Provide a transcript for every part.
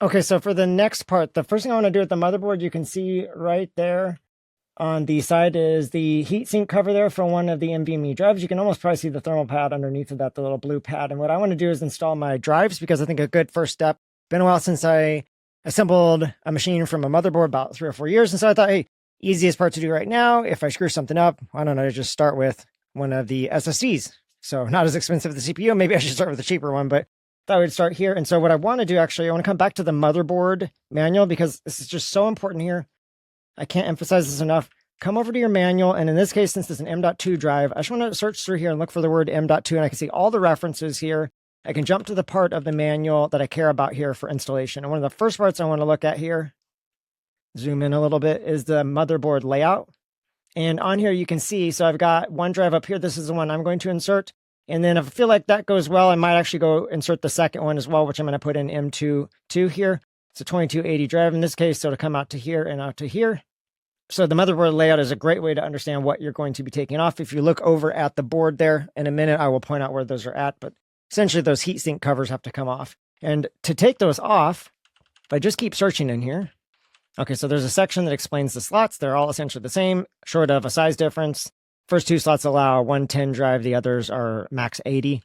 Okay, so for the next part, the first thing I want to do with the motherboard, you can see right there on the side is the heatsink cover there for one of the NVMe drives. You can almost probably see the thermal pad underneath of that, the little blue pad. And what I want to do is install my drives because I think a good first step. Been a while since I assembled a machine from a motherboard, about 3 or 4 years. And so I thought, hey, easiest part to do right now, if I screw something up, why don't I just start with one of the SSDs? So not as expensive as the CPU. Maybe I should start with a cheaper one, but thought I would start here. And so what I want to do, actually, I want to come back to the motherboard manual because this is just so important here. I can't emphasize this enough. Come over to your manual. And in this case, since it's an M.2 drive, I just want to search through here and look for the word M.2. And I can see all the references here. I can jump to the part of the manual that I care about here for installation. And one of the first parts I want to look at here, zoom in a little bit, is the motherboard layout. And on here, you can see, so I've got one drive up here. This is the one I'm going to insert. And then if I feel like that goes well, I might actually go insert the second one as well, which I'm going to put in M.2 here. It's a 2280 drive in this case, so to come out to here and out to here. So the motherboard layout is a great way to understand what you're going to be taking off. If you look over at the board there, in a minute, I will point out where those are at, but essentially those heatsink covers have to come off. And to take those off, if I just keep searching in here, okay, so there's a section that explains the slots. They're all essentially the same, short of a size difference. First two slots allow 110 drive, the others are max 80.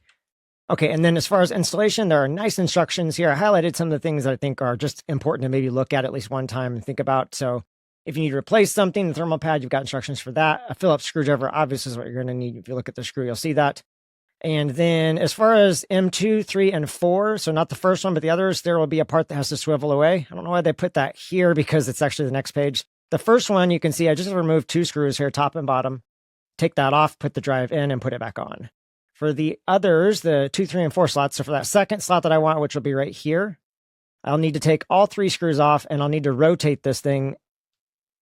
Okay, and then as far as installation, there are nice instructions here. I highlighted some of the things that I think are just important to maybe look at least one time and think about. So if you need to replace something, the thermal pad, you've got instructions for that. A Phillips screwdriver, obviously, is what you're going to need. If you look at the screw, you'll see that. And then as far as M2, 3, and 4, so not the first one, but the others, there will be a part that has to swivel away. I don't know why they put that here because it's actually the next page. The first one, you can see I just removed 2 screws here, top and bottom. Take that off, put the drive in, and put it back on. For the others, the 2, 3, and 4 slots, so for that second slot that I want, which will be right here, I'll need to take all 3 screws off, and I'll need to rotate this thing.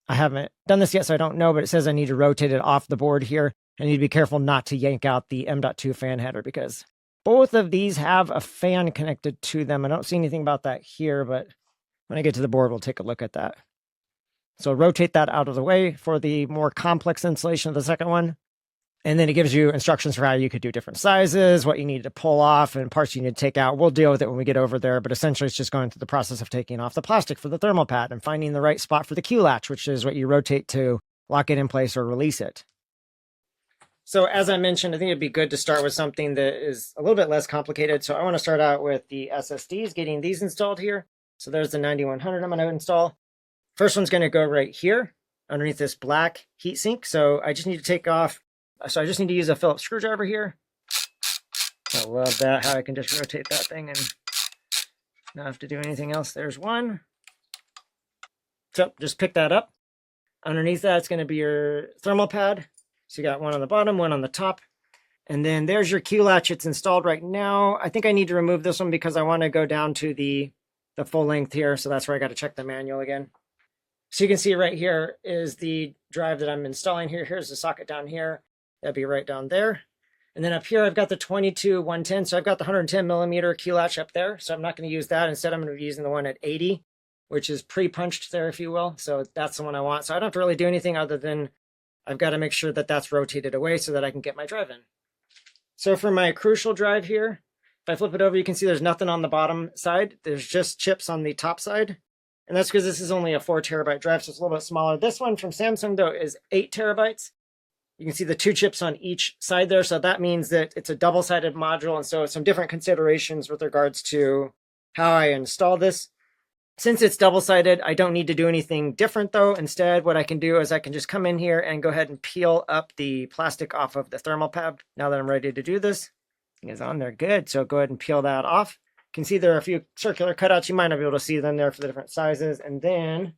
I haven't done this yet, so I don't know, but it says I need to rotate it off the board here. I need to be careful not to yank out the M.2 fan header because both of these have a fan connected to them. I don't see anything about that here, but when I get to the board, we'll take a look at that. So rotate that out of the way for the more complex installation of the second one. And then it gives you instructions for how you could do different sizes, what you need to pull off, and parts you need to take out. We'll deal with it when we get over there, but essentially it's just going through the process of taking off the plastic for the thermal pad and finding the right spot for the Q latch, which is what you rotate to lock it in place or release it. So as I mentioned, I think it'd be good to start with something that is a little bit less complicated. So I want to start out with the SSDs, getting these installed here. So there's the 9100 I'm going to install. First one's going to go right here underneath this black heatsink. So I just need to take off. So I just need to use a Phillips screwdriver here. I love that, how I can just rotate that thing and not have to do anything else. There's one. So just pick that up. Underneath that, it's going to be your thermal pad. So you got one on the bottom, one on the top. And then there's your Q latch. It's installed right now. I think I need to remove this one because I want to go down to the full length here. So that's where I got to check the manual again. So you can see right here is the drive that I'm installing here. Here's the socket down here. That'd be right down there. And then up here, I've got the 22-110. So I've got the 110 millimeter Q latch up there. So I'm not going to use that. Instead, I'm going to be using the one at 80, which is pre-punched there, if you will. So that's the one I want. So I don't have to really do anything other than I've got to make sure that that's rotated away so that I can get my drive in. So for my crucial drive here, if I flip it over, you can see there's nothing on the bottom side. There's just chips on the top side. And that's because this is only a 4 terabyte drive, so it's a little bit smaller. This one from Samsung, though, is 8 terabytes. You can see the 2 chips on each side there. So that means that it's a double-sided module. And so some different considerations with regards to how I install this. Since it's double-sided, I don't need to do anything different, though. Instead, what I can do is I can just come in here and go ahead and peel up the plastic off of the thermal pad. Now that I'm ready to do this, it is on there good. So go ahead and peel that off. You can see there are a few circular cutouts. You might not be able to see them there for the different sizes. And then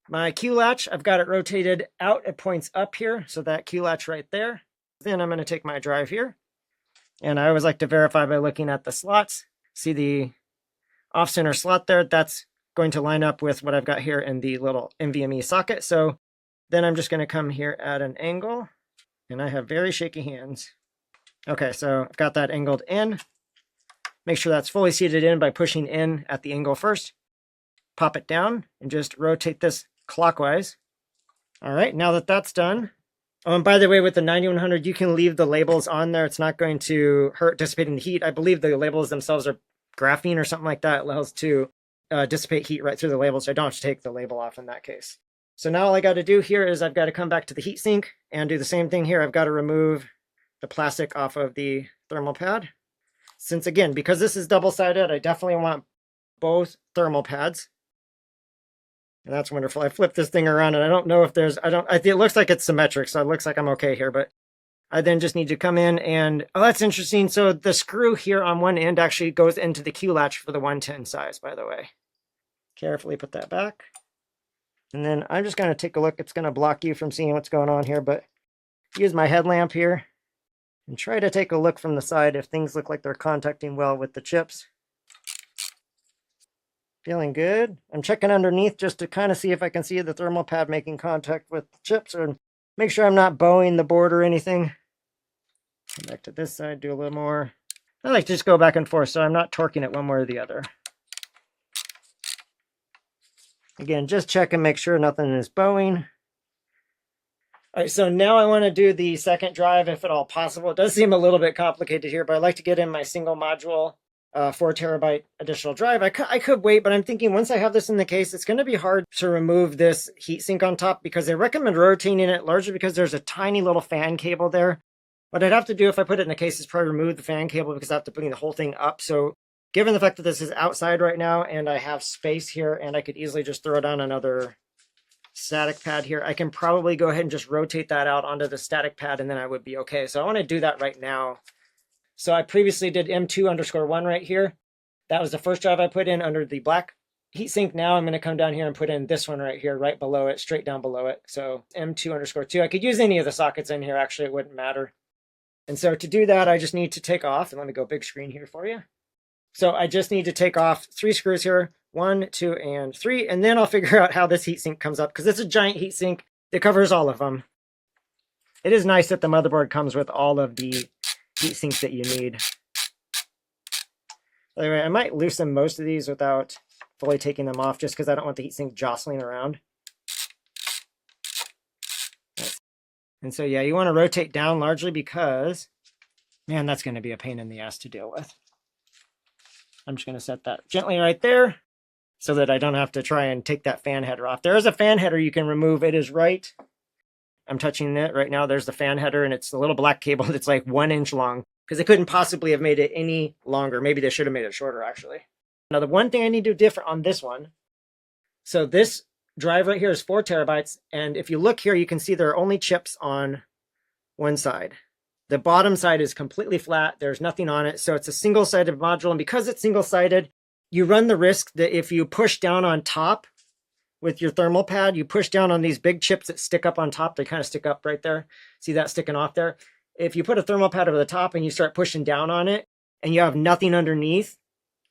my Q latch, I've got it rotated out. It points up here. So that Q latch right there. Then I'm going to take my drive here. And I always like to verify by looking at the slots. See the off-center slot there? That's going to line up with what I've got here in the little NVMe socket. So then I'm just going to come here at an angle. And I have very shaky hands. Okay, so I've got that angled in. Make sure that's fully seated in by pushing in at the angle first. Pop it down and just rotate this clockwise. All right, now that that's done. Oh, and by the way, with the 9100, you can leave the labels on there. It's not going to hurt dissipating the heat. I believe the labels themselves are graphene or something like that. It allows to dissipate heat right through the label, so I don't have to take the label off in that case. So now all I got to do here is I've got to come back to the heatsink and do the same thing here. I've got to remove the plastic off of the thermal pad. Since again, because this is double-sided, I definitely want both thermal pads. And that's wonderful. I flipped this thing around and I don't know if there's, it looks like it's symmetric, so it looks like I'm okay here, but I then just need to come in and, oh, that's interesting. So the screw here on one end actually goes into the Q latch for the 110 size, by the way. Carefully put that back. And then I'm just going to take a look. It's going to block you from seeing what's going on here, but use my headlamp here and try to take a look from the side if things look like they're contacting well with the chips. Feeling good. I'm checking underneath just to kind of see if I can see the thermal pad making contact with the chips or make sure I'm not bowing the board or anything. Come back to this side, do a little more. I like to just go back and forth so I'm not torquing it one way or the other. Again, just check and make sure nothing is bowing. All right, so now I want to do the second drive if at all possible. It does seem a little bit complicated here, but I like to get in my single module 4 terabyte additional drive. I could wait, but I'm thinking once I have this in the case, it's going to be hard to remove this heatsink on top because they recommend rotating it largely because there's a tiny little fan cable there. What I'd have to do if I put it in the case is probably remove the fan cable because I have to bring the whole thing up. So given the fact that this is outside right now and I have space here and I could easily just throw down another static pad here, I can probably go ahead and just rotate that out onto the static pad and then I would be okay. So I want to do that right now. So I previously did M2_1 right here. That was the first drive I put in under the black heatsink. Now I'm going to come down here and put in this one right here, right below it, straight down below it. So M2_2. I could use any of the sockets in here. Actually, it wouldn't matter. And so to do that, I just need to take off, and let me go big screen here for you. So I just need to take off 3 screws here, 1, 2, and 3, and then I'll figure out how this heatsink comes up because it's a giant heatsink that covers all of them. It is nice that the motherboard comes with all of the heatsinks that you need. By the way, I might loosen most of these without fully taking them off just because I don't want the heatsink jostling around. And so, yeah, you want to rotate down largely because, man, that's going to be a pain in the ass to deal with. I'm just going to set that gently right there so that I don't have to try and take that fan header off. There is a fan header you can remove. It is right. I'm touching it right now. There's the fan header, and it's the little black cable that's like 1 inch long because they couldn't possibly have made it any longer. Maybe they should have made it shorter, actually. Now, the one thing I need to do different on this one, so this drive right here is 4 terabytes, and if you look here, you can see there are only chips on one side. The bottom side is completely flat. There's nothing on it, so it's a single-sided module, and because it's single-sided, you run the risk that if you push down on top with your thermal pad, you push down on these big chips that stick up on top. They kind of stick up right there. See that sticking off there? If you put a thermal pad over the top and you start pushing down on it, and you have nothing underneath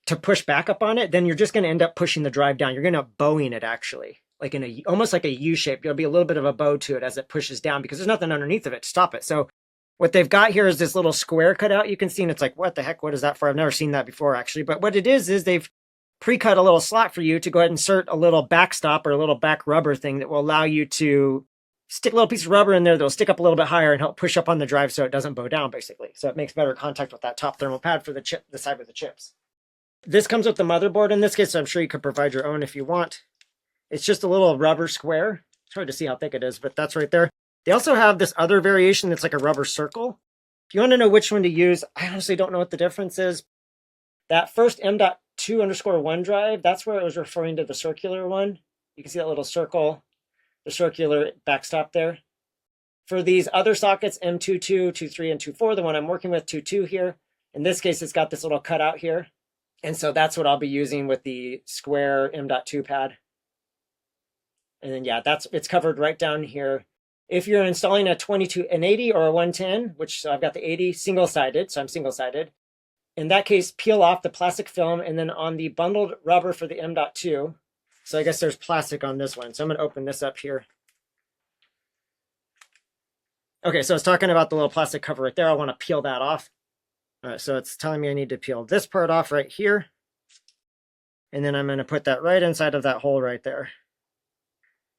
to push back up on it, then you're just going to end up pushing the drive down. You're going to bowing it, actually. Like in a, almost like a U shape. There'll be a little bit of a bow to it as it pushes down because there's nothing underneath of it to stop it. So what they've got here is this little square cutout you can see, and it's like, what the heck, what is that for? I've never seen that before, actually. But what it is they've pre-cut a little slot for you to go ahead and insert a little backstop or a little back rubber thing that will allow you to stick a little piece of rubber in there that'll stick up a little bit higher and help push up on the drive so it doesn't bow down, basically. So it makes better contact with that top thermal pad for the chip, the side with the chips. This comes with the motherboard in this case, so I'm sure you could provide your own if you want. It's just a little rubber square. It's hard to see how thick it is, but that's right there. They also have this other variation that's like a rubber circle. If you want to know which one to use, I honestly don't know what the difference is. That first M.2_1 drive, that's where it was referring to the circular one. You can see that little circle, the circular backstop there. For these other sockets, M.2.2, 2.3, and 2.4, the one I'm working with, 2.2 here, in this case, it's got this little cutout here. And so that's what I'll be using with the square M.2 pad. And then, yeah, it's covered right down here. If you're installing a 80 or a 110, which so I've got the 80 single-sided, so I'm single-sided. In that case, peel off the plastic film, and then on the bundled rubber for the M.2, so I guess there's plastic on this one. So I'm going to open this up here. Okay, so it's talking about the little plastic cover right there. I want to peel that off. All right, so it's telling me I need to peel this part off right here. And then I'm going to put that right inside of that hole right there.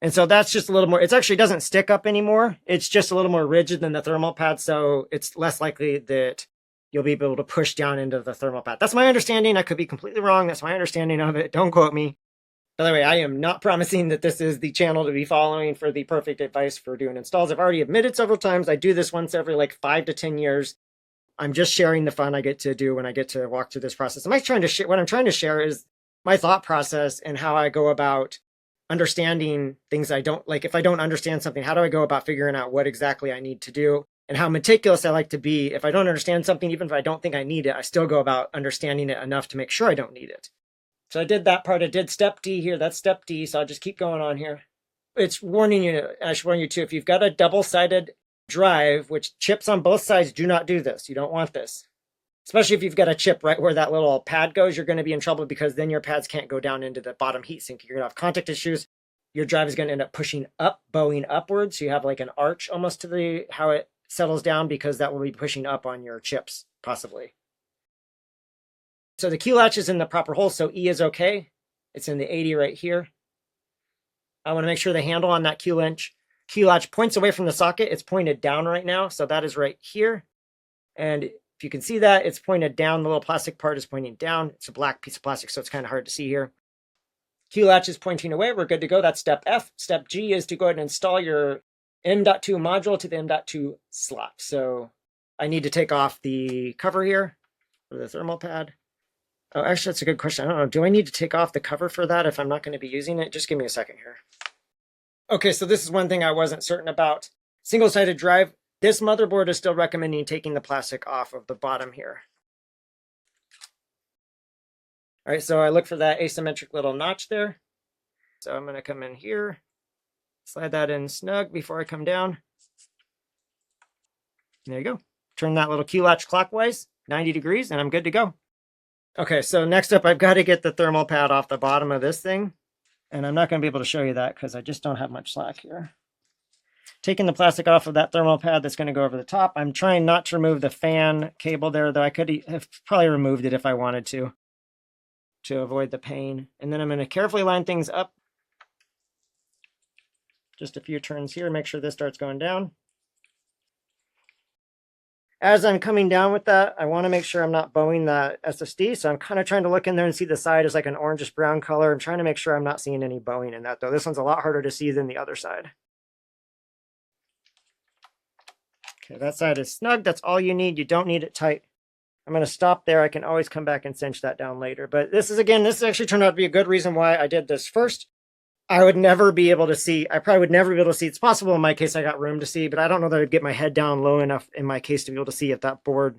And so that's just a little more, it actually doesn't stick up anymore. It's just a little more rigid than the thermal pad, so it's less likely that you'll be able to push down into the thermal pad. That's my understanding. I could be completely wrong. That's my understanding of it. Don't quote me. By the way, I am not promising that this is the channel to be following for the perfect advice for doing installs. I've already admitted several times I do this once every like 5 to 10 years. I'm just sharing the fun I get to do when I get to walk through this process. What I'm trying to share is my thought process and how I go about understanding things I don't like. If I don't understand something, how do I go about figuring out what exactly I need to do, and how meticulous I like to be. If I don't understand something, even if I don't think I need it, I still go about understanding it enough to make sure I don't need it. So I did that part. I did step D here. That's step D. So I'll just keep going on here. It's warning you, I should warn you too, if you've got a double-sided drive, which chips on both sides, do not do this. You don't want this. Especially if you've got a chip right where that little pad goes, you're going to be in trouble because then your pads can't go down into the bottom heatsink. You're going to have contact issues. Your drive is going to end up pushing up, bowing upwards. So you have like an arch almost to the how it settles down because that will be pushing up on your chips, possibly. So the key latch is in the proper hole, so E is okay. It's in the 80 right here. I want to make sure the handle on that key latch points away from the socket. It's pointed down right now, so that is right here. And if you can see that, it's pointed down. The little plastic part is pointing down. It's a black piece of plastic, so it's kind of hard to see here. Key latch is pointing away. We're good to go. That's step F. Step G is to go ahead and install your M.2 module to the M.2 slot. So I need to take off the cover here for the thermal pad. Oh, actually, that's a good question. I don't know. Do I need to take off the cover for that if I'm not going to be using it? Just give me a second here. Okay, so this is one thing I wasn't certain about. Single-sided drive. This motherboard is still recommending taking the plastic off of the bottom here. All right, so I look for that asymmetric little notch there. So I'm going to come in here, slide that in snug before I come down. There you go. Turn that little key latch clockwise, 90 degrees, and I'm good to go. Okay, so next up, I've got to get the thermal pad off the bottom of this thing. And I'm not going to be able to show you that because I just don't have much slack here. Taking the plastic off of that thermal pad that's going to go over the top. I'm trying not to remove the fan cable there, though I could have probably removed it if I wanted to avoid the pain. And then I'm going to carefully line things up. Just a few turns here, make sure this starts going down. As I'm coming down with that, I want to make sure I'm not bowing the SSD. So I'm kind of trying to look in there and see the side is like an orangish brown color. I'm trying to make sure I'm not seeing any bowing in that, though. This one's a lot harder to see than the other side. Okay, that side is snug. That's all you need. You don't need it tight. I'm going to stop there. I can always come back and cinch that down later. But this actually turned out to be a good reason why I did this first. I would never be able to see. I probably would never be able to see. It's possible in my case I got room to see, but I don't know that I'd get my head down low enough in my case to be able to see if that board,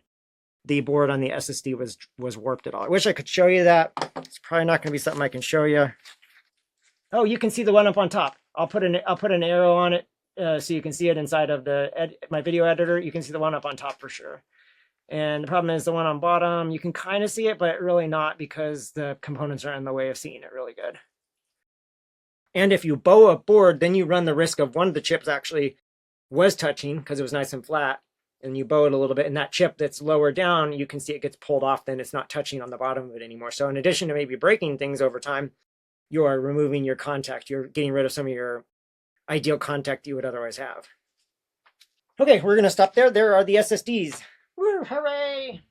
the board on the SSD was warped at all. I wish I could show you that. It's probably not going to be something I can show you. Oh, you can see the one up on top. I'll put an arrow on it so you can see it inside of my video editor. You can see the one up on top for sure. And the problem is the one on bottom, you can kind of see it, but really not because the components are in the way of seeing it really good. And if you bow a board, then you run the risk of one of the chips actually was touching because it was nice and flat, and you bow it a little bit, and that chip that's lower down, you can see it gets pulled off, then it's not touching on the bottom of it anymore. So in addition to maybe breaking things over time, you are removing your contact. You're getting rid of some of your ideal contact you would otherwise have. Okay, we're going to stop there. There are the SSDs. Woo, hooray!